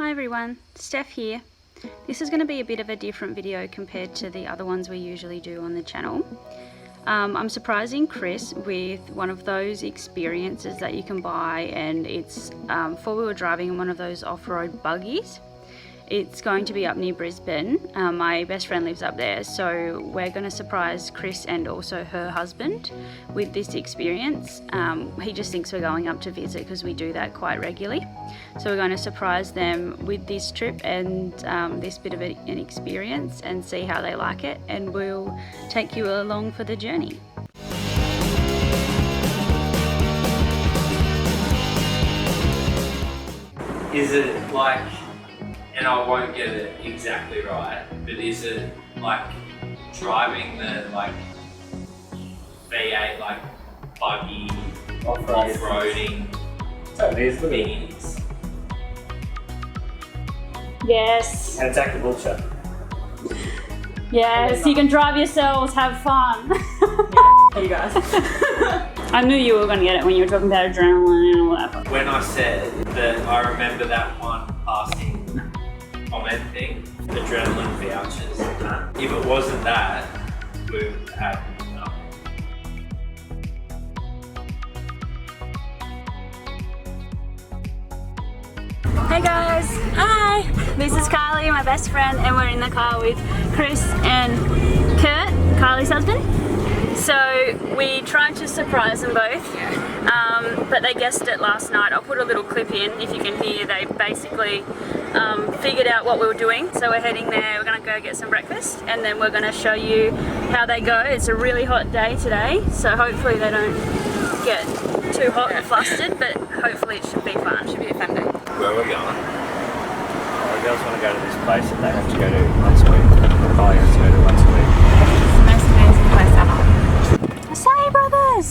Hi everyone, Steph here. This is going to be a bit of a different video compared to the other ones we usually do on the channel. I'm surprising Chris with one of those experiences that you can buy, and it's four-wheel driving in one of those off-road buggies. It's going to be up near Brisbane. My best friend lives up there, so we're going to surprise Chris and also her husband with this experience. He just thinks we're going up to visit because we do that quite regularly. So we're going to surprise them with this trip and this bit of an experience and see how they like it, and we'll take you along for the journey. Is it like, and I won't get it exactly right, but is it like driving the like V8 like buggy off-roading things? Yes. And it's at Caboolture. Yes, you can drive yourselves, have fun. You guys. I knew you were going to get it when you were talking about adrenaline and all that. When I said that, I remember that one passing comment thing, adrenaline vouchers. If it wasn't that, we would have nothing. Hey guys, hi! This is Kylie, my best friend, and we're in the car with Chris and Kurt, Kylie's husband. So we tried to surprise them both, but they guessed it last night. I'll put a little clip in if you can hear. They basically figured out what we were doing, so we're heading there. We're going to go get some breakfast, and then we're going to show you how they go. It's a really hot day today, so hopefully they don't get too hot and flustered, but hopefully it should be fun. It should be a fun day. Where are we going? The girls want to go to this place that they have to go to once a week. Kylie has to go to once a week. It's the most amazing place ever. Say brothers!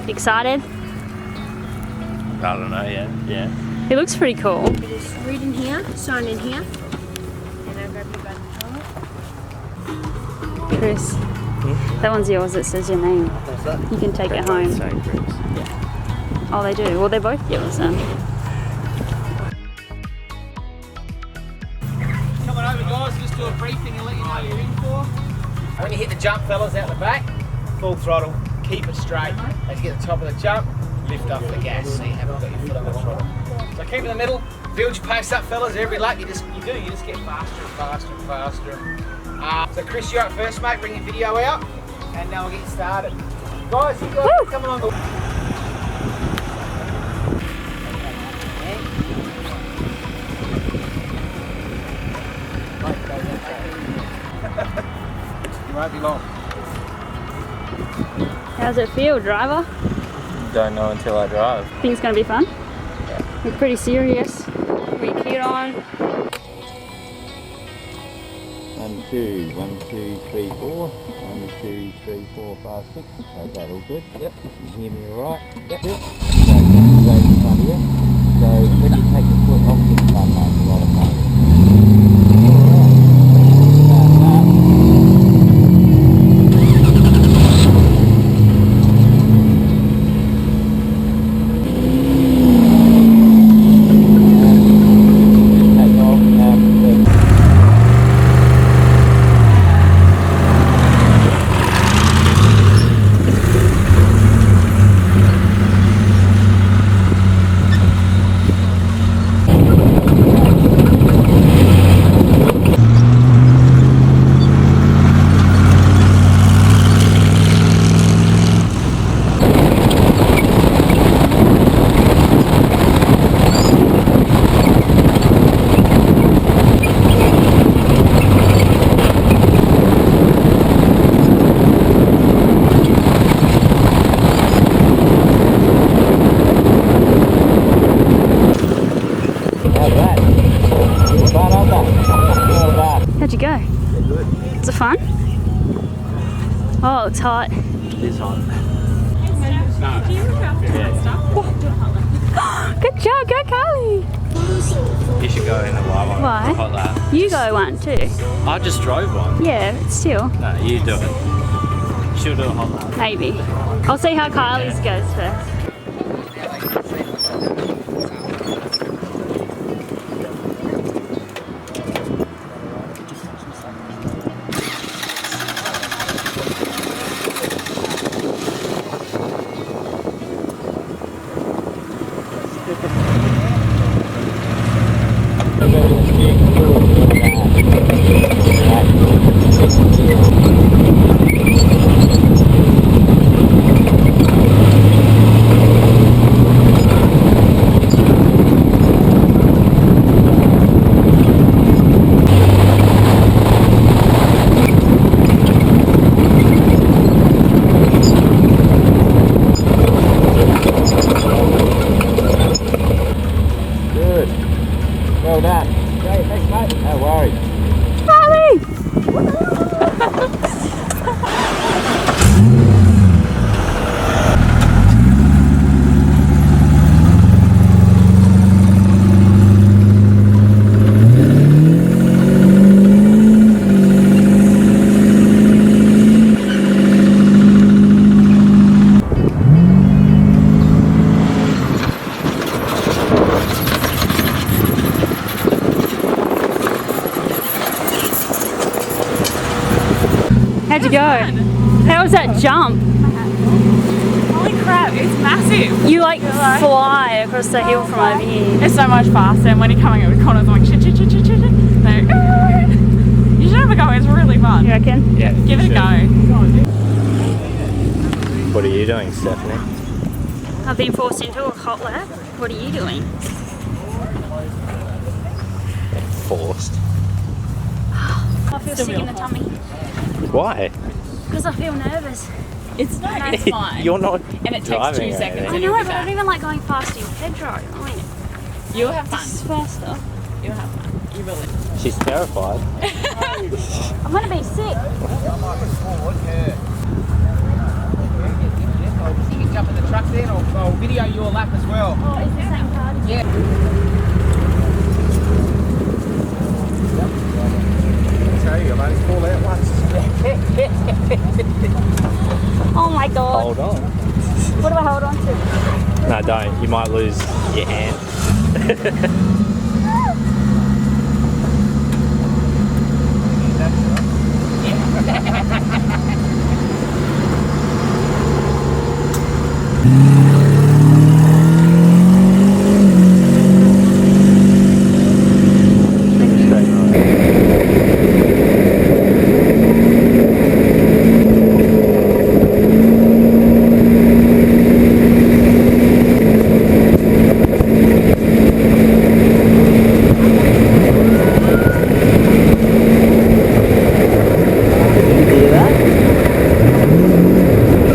Excited? I don't know, yeah. It looks pretty cool. Just read in here, sign in here. And I'll grab your bag of chocolate. Chris, that one's yours. It says your name. What's that? You can take it home. Oh, they do? Well, they're both yours then. Coming over guys, just do a briefing and let you know what you're in for. When you hit the jump, fellas, out the back, full throttle, keep it straight. As you get to the top of the jump, lift off the gas so you haven't got your foot on the throttle. So keep in the middle, build your pace up fellas. Every lap you just get faster and faster and faster. So Chris, you're up first mate, bring your video out and now we'll get you started. Guys, you guys come along. You won't be long. How's it feel, driver? Don't know until I drive. Think it's going to be fun? Yeah. We're pretty serious. Put your kit on. 1, 2, 1, 2, 3, 4. 1, 2, 3, 4, 5, 6. Okay, all good. Yep. You can hear me all right. Yep. So, go in front here. So, when you take the foot off the front, makes a lot of fun. How'd you go? Good. Is it fun? Oh, it's hot. It is hot. No. Do you look after your own stuff? Do a hot lap. Good job, go Kylie. You should go in a while one. Why? A hot lap. You go one too. I just drove one. Yeah, but still. No, you do it. She'll do a hot lap. Maybe. I'll see how Kylie's goes first. Well done. Great, thanks mate. No worries. How'd you go? How was that jump? Holy crap, it's massive. You like fly across the hill from over here. It's so much faster, and when you're coming over the corners, I'm like shit, shit, shit, shit, shit. No. You should have a go, it's really fun. You reckon? Yeah. Give it a go. What are you doing, Stephanie? I've been forced into a hot lap. What are you doing? Forced. I feel sick in the tummy Why? because I feel nervous. It's fine. You're not And it takes driving 2 or seconds. I anything. know, but I don't even like going fast in Pedro. I mean, You'll have fun. it's faster. You'll have fun. You will. She's terrified. I'm gonna be sick. You can jump in the truck then, or I'll video your lap as well. Oh, it's the same card. Yeah. Tell you, I've only fall out once. Oh my god. Hold on. What do I hold on to? No, don't. You might lose your hand.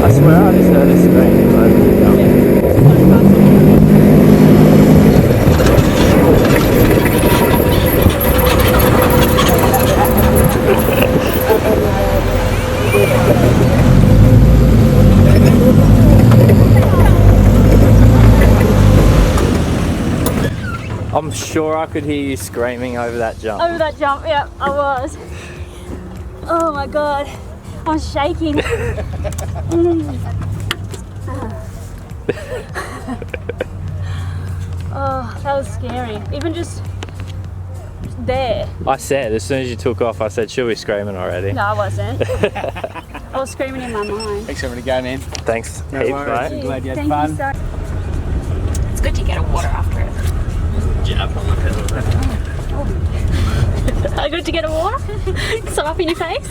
I swear I just heard a scream over the jump. I'm sure I could hear you screaming over that jump. Over that jump, yeah, I was. Oh my god, I'm shaking. Oh, that was scary. Even just there. I said, as soon as you took off, I said, she'll be screaming already. No, I wasn't. I was screaming in my mind. Thanks for having a go, man. Thanks, No heaps, worries. mate. Glad you had Thank fun. you so It's good to get a water after it. Jab on the pedal there. Are good to get a water? So up in your face?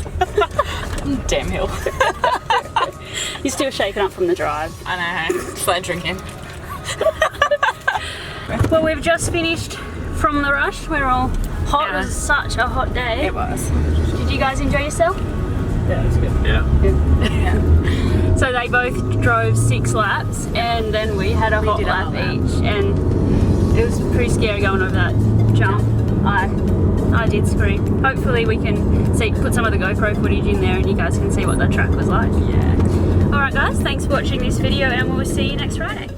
Damn hill. You're still shaking up from the drive. I know. Slow drinking. Well, we've just finished from the rush. We're all hot. Yeah. It was such a hot day. It was. Did you guys enjoy yourself? Yeah, that's good. Yeah. So they both drove 6 laps and then we had a hot did a lap hot lap. each, and it was pretty scary going over that jump. I did scream. Hopefully we can put some of the GoPro footage in there and you guys can see what the track was like. Yeah. Alright guys, thanks for watching this video and we'll see you next Friday.